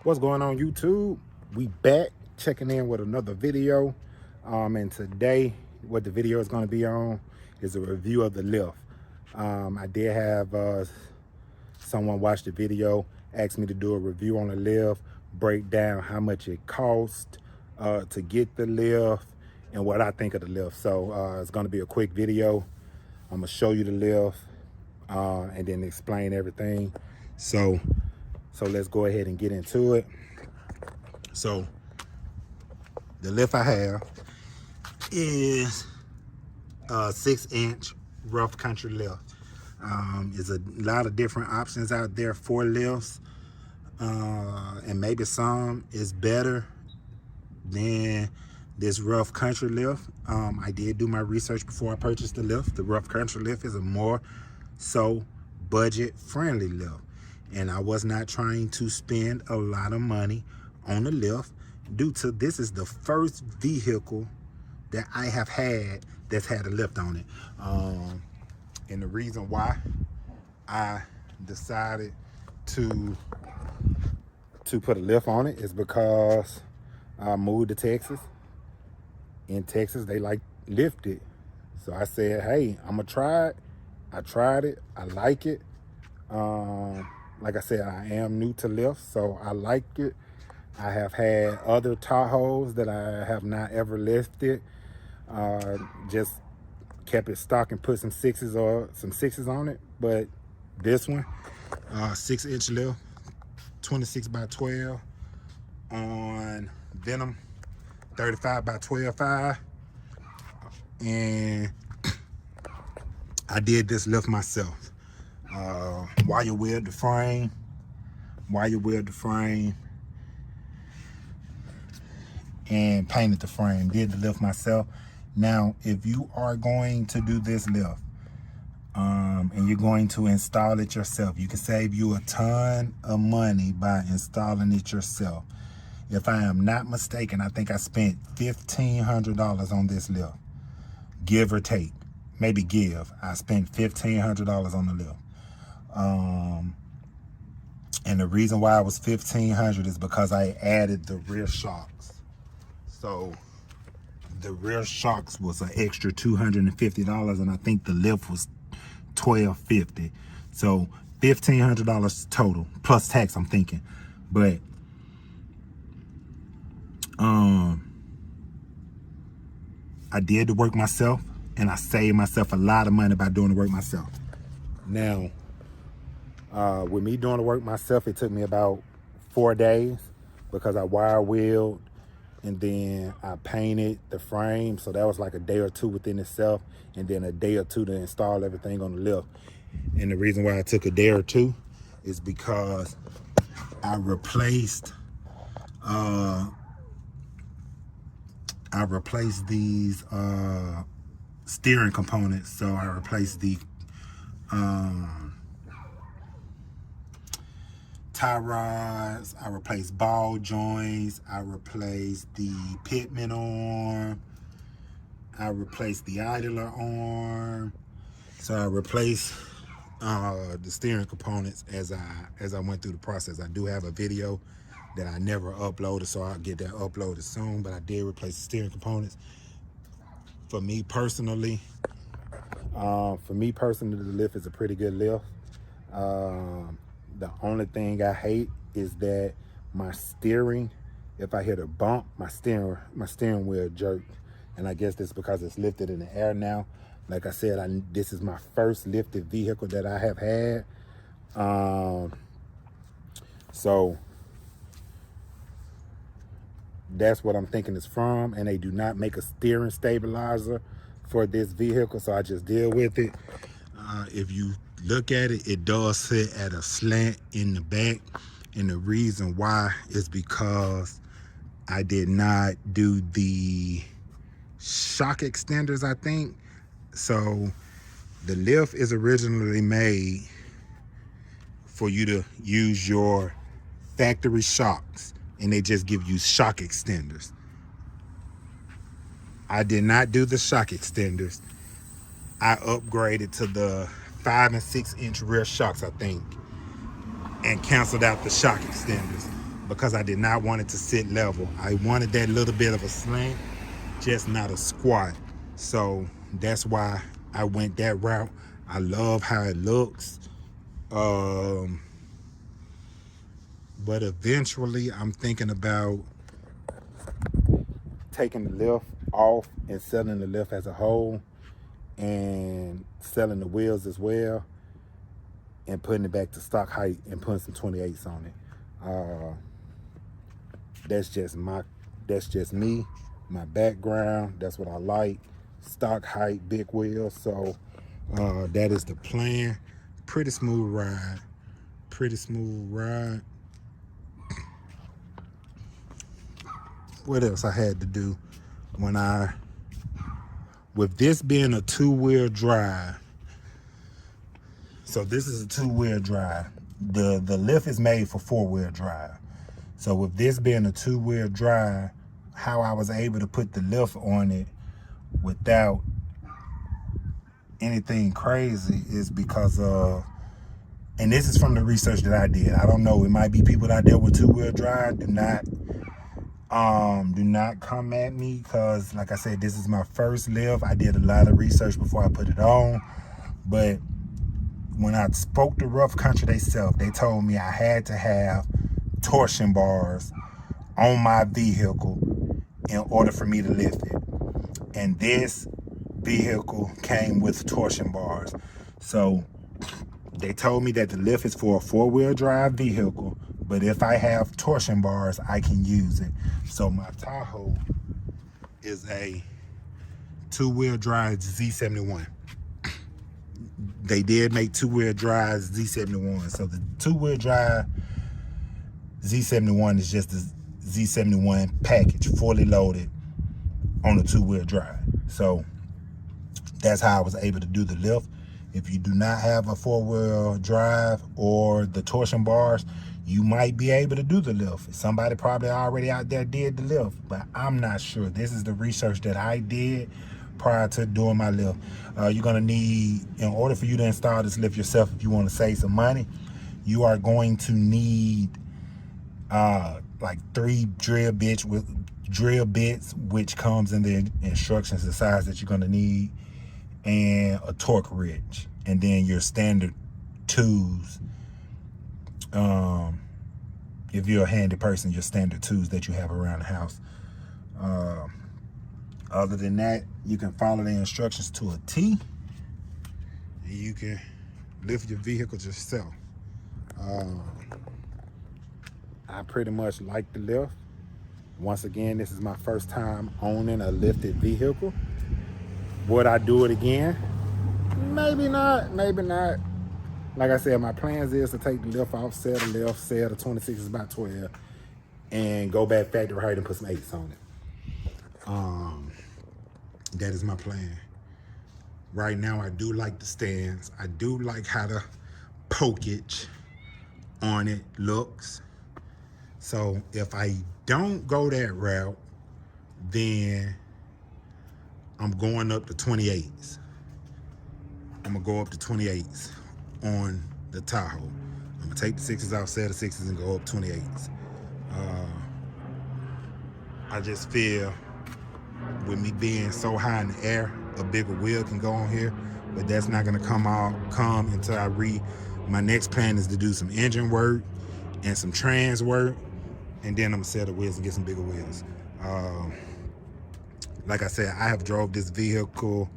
What's going on, YouTube? We back checking in with another video. And today, what the video is going to be on is a review of the lift. I did have someone watch the video, asked me to do a review on the lift, break down how much it cost to get the lift, and what I think of the lift. So it's going to be a quick video. I'm going to show you the lift and then explain everything. So let's go ahead and get into it. So the lift I have is a 6-inch rough country lift. There's a lot of different options out there for lifts, and maybe some is better than this rough country lift. I did do my research before I purchased the lift. The rough country lift is a more so budget friendly lift, and I was not trying to spend a lot of money on the lift due to this is the first vehicle that I have had that's had a lift on it. And the reason why I decided to put a lift on it is because I moved to Texas. In Texas, they like lifted. So I said, hey, I'm gonna try it. I tried it, I like it. Like I said, I am new to lifts, so I like it. I have had other Tahoes that I have not ever lifted. Just kept it stock and put some sixes on it. But this one, 6-inch lift, 26 by 12 on Venom 35 by 12.5. And I did this lift myself. Wire wheeled the frame, and painted the frame. Did the lift myself. Now, if you are going to do this lift, and you're going to install it yourself, you can save you a ton of money by installing it yourself. If I am not mistaken, I think I spent $1,500 on this lift, give or take. Maybe give. I spent $1,500 on the lift. And the reason why it was $1,500 is because I added the rear shocks. So the rear shocks was an extra $250, and I think the lift was $1,250. So $1,500 total plus tax, I'm thinking. But I did the work myself, and I saved myself a lot of money by doing the work myself. Now, with me doing the work myself, it took me about 4 days because I wire wheeled and then I painted the frame. So that was like a day or two within itself, and then a day or two to install everything on the lift. And the reason why I took a day or two is because I replaced these steering components. So I replaced the tie rods, I replaced ball joints, I replaced the pitman arm, I replaced the idler arm. So I replaced the steering components as I went through the process. I do have a video that I never uploaded, so I'll get that uploaded soon, but I did replace the steering components. For me personally, the lift is a pretty good lift. The only thing I hate is that my steering, if I hit a bump, my steering wheel jerk. And I guess that's because it's lifted in the air now. Like I said, this is my first lifted vehicle that I have had. So that's what I'm thinking it's from. And they do not make a steering stabilizer for this vehicle, so I just deal with it. If you look at it, it does sit at a slant in the back, and the reason why is because I did not do the shock extenders, I think. So the lift is originally made for you to use your factory shocks, and they just give you shock extenders. I did not do the shock extenders. I upgraded to the 5 and 6 inch rear shocks, I think, and canceled out the shock extenders. because I did not want it to sit level. I wanted that little bit of a slant, just not a squat. So that's why I went that route. I love how it looks. But eventually I'm thinking about taking the lift off and selling the lift as a whole and selling the wheels as well and putting it back to stock height and putting some 28s on it. That's just me, my background. That's what I like. Stock height, big wheels. So that is the plan. Pretty smooth ride. What else I had to do with this being a two-wheel drive? So this is a two-wheel drive. The lift is made for four-wheel drive. So with this being a two-wheel drive, how I was able to put the lift on it without anything crazy is because of, and this is from the research that I did. I don't know, it might be people out there with two-wheel drive. Do not come at me, because like I said, this is my first lift. I did a lot of research before I put it on, but when I spoke to Rough Country themselves, they told me I had to have torsion bars on my vehicle in order for me to lift it. And this vehicle came with torsion bars. So they told me that the lift is for a four-wheel drive vehicle, but if I have torsion bars, I can use it. So my Tahoe is a two-wheel drive Z71. They did make two-wheel drive Z71. So the two-wheel drive Z71 is just the Z71 package, fully loaded on a two-wheel drive. So that's how I was able to do the lift. If you do not have a four-wheel drive or the torsion bars, you might be able to do the lift. Somebody probably already out there did the lift, but I'm not sure. This is the research that I did prior to doing my lift. You're gonna need, in order for you to install this lift yourself, if you want to save some money, you are going to need like 3 drill bits, which comes in the instructions, the size that you're gonna need, and a torque wrench, and then your standard tools. If you're a handy person, your standard tools that you have around the house. Other than that, you can follow the instructions to a T, and you can lift your vehicle yourself. I pretty much like the lift. Once again, this is my first time owning a lifted vehicle. Would I do it again? Maybe not, maybe not. Like I said, my plans is to take the lift off, sell the lift, sell the 26 is about 12, and go back factory height and put some 8s on it. That is my plan. Right now, I do like the stands. I do like how the pokage on it looks. So if I don't go that route, then I'm going up to 28s. I'm gonna go up to 28s on the Tahoe. I'm gonna take the 6s off, sell the 6s, and go up 28s. I just feel with me being so high in the air, a bigger wheel can go on here, but that's not gonna come until I my next plan is to do some engine work and some trans work, and then I'm gonna sell the wheels and get some bigger wheels. Like I said, I have drove this vehicle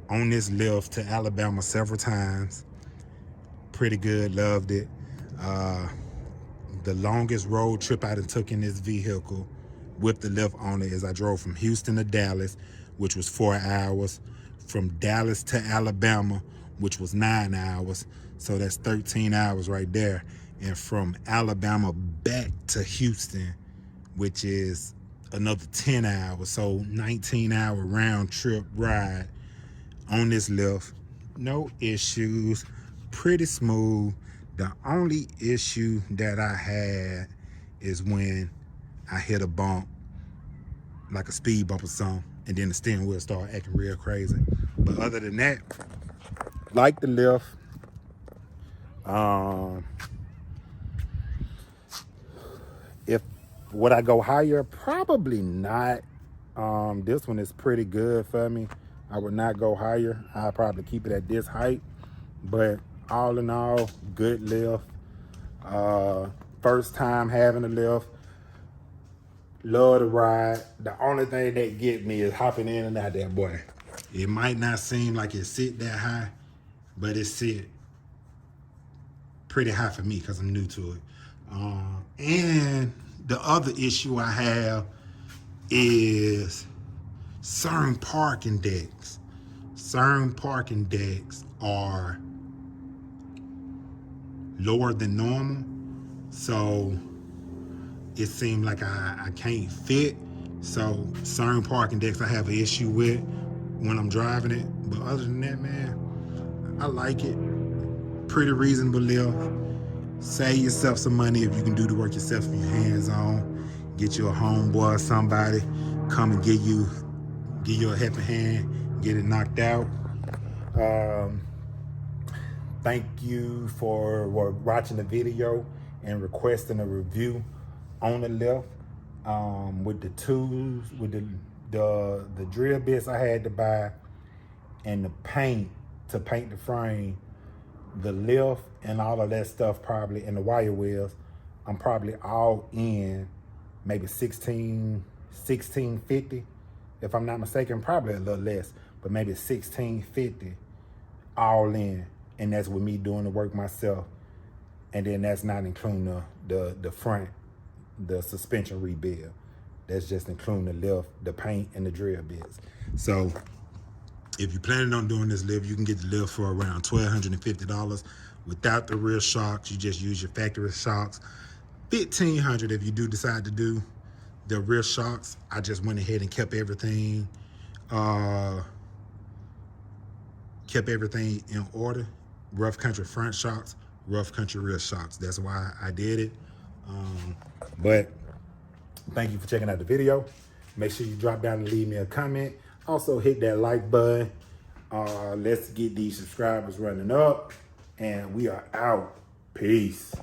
on this lift to Alabama several times. Pretty good, loved it. The longest road trip I done took in this vehicle with the lift on it is I drove from Houston to Dallas, which was 4 hours. From Dallas to Alabama, which was 9 hours. So that's 13 hours right there. And from Alabama back to Houston, which is another 10 hours. So 19-hour round trip ride on this lift. No issues, pretty smooth. The only issue that I had is when I hit a bump, like a speed bump or something, and then the steering wheel started acting real crazy. But other than that, like the lift. If would I go higher? Probably not. This one is pretty good for me. I would not go higher. I'll probably keep it at this height. But all in all, good lift. First time having a lift. Love the ride. The only thing that get me is hopping in and out that boy. It might not seem like it sit that high, but it sit pretty high for me because I'm new to it. And the other issue I have is certain parking decks. Certain parking decks are lower than normal, so it seemed like I can't fit. So certain parking decks I have an issue with when I'm driving it. But other than that, man, I like it. Pretty reasonable lift. Save yourself some money if you can do the work yourself with your hands on. Get you a homeboy or somebody, come and give you a helping hand, get it knocked out. Thank you for watching the video and requesting a review on the lift. With the tools, with the drill bits I had to buy, and the paint to paint the frame, the lift and all of that stuff probably, and the wire wheels, I'm probably all in maybe $1650, if I'm not mistaken, probably a little less, but maybe $1650 all in. And that's with me doing the work myself. And then that's not including the front, the suspension rebuild. That's just including the lift, the paint, and the drill bits. So if you're planning on doing this lift, you can get the lift for around $1,250 without the rear shocks. You just use your factory shocks. $1,500 if you do decide to do the rear shocks. I just went ahead and kept everything in order. Rough country front shocks, rough country rear shocks. That's why I did it. But thank you for checking out the video. Make sure you drop down and leave me a comment. Also hit that like button. Let's get these subscribers running up. And we are out. Peace.